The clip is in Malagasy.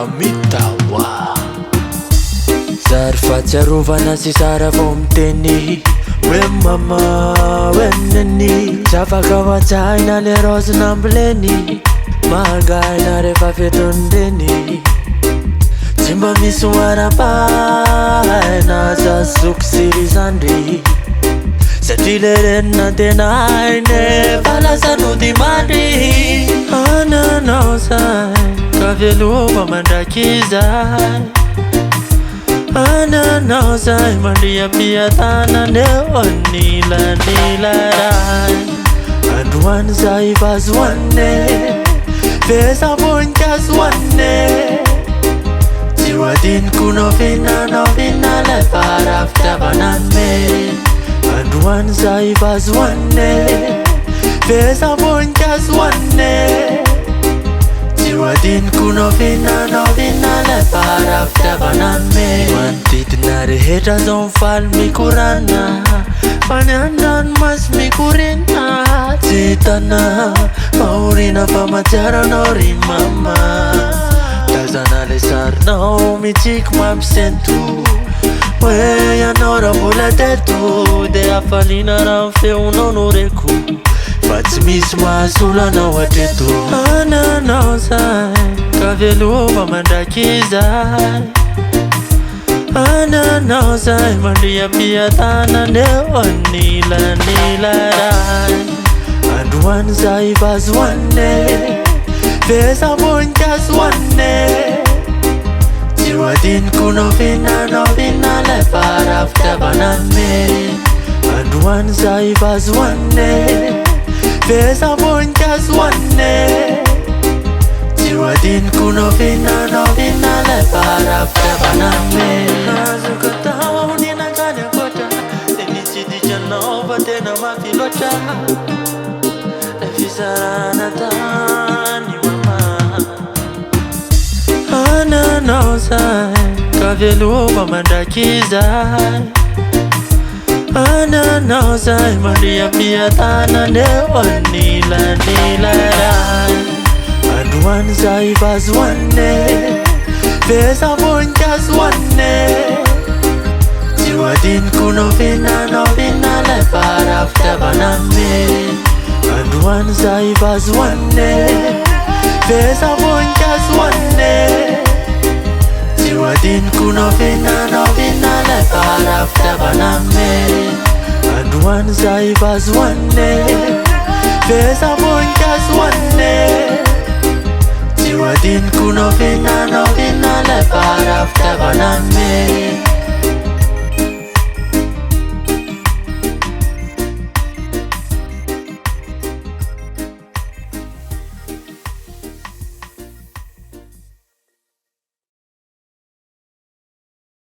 Ramyta Zary fahatsiarovana sy sara vao miteny hoe mama hoe NENY. Tsy afaka hoajaina le raozy namboleny, mangaina rehefa fetony reny. Tsy mba misy hoanam-pahaina zazoky sy ry zandry, satria le renina tena hainy fa lasa nodimandry. Ananao zay ka veloma mandraky zay, ananao zay mandriam-piatanana eo anilanilarahy. Androany zay vazoane vesavoninkazo hoane, tsy ho adiniko naovinanao lay farafitiavaname. Androany zay vazoane vesavoninkazo hoane, tsy ho adiniko naovinanao lay farafitiavaname. Manodidina rehetra zao mifaly mikorana, fa ny an-dranomasy mikorina. Tsy hitana mahorina fa mahatsiaranao ry mama, tazana le sarinao mitsiky mampisento hoe ianao raha mbola teto. De hafaliana raha ny feonao noreko, fa tsy misy mahasolanao hatreto. Ananao zay ka veloma mandraky zay, ananao zay mandriam-piatanana eo anilanilarahy. Androany zay vazoane vesavoninkazo hoane, tsy ho adiniko naovinanao lay farafitiavaname. Androany zay vazoane vesavoninkazo hoane, tsy ho adiniko naovinanao lay farafitiavaname. Azoko atao ny nankany ankoatra, de nitsidikanao fa tena mafy loatra. Le fizarana tany mama, ananao zay ka veloma mandraky zay, ananao zay mandriam-piatanana eo anilanilarahy. Androany zay vazoane vesavoninkazo hoane, tsy ho adiniko naovinanao lay farafitiavaname. Androany zay vazoane vesavoninkazo hoane, tsy ho adiniko naovinanao lay farafitiavaname. Androany zay vazoane vesavoninkazo hoane, tsy ho adiniko naovinanao lay farafitiavaname.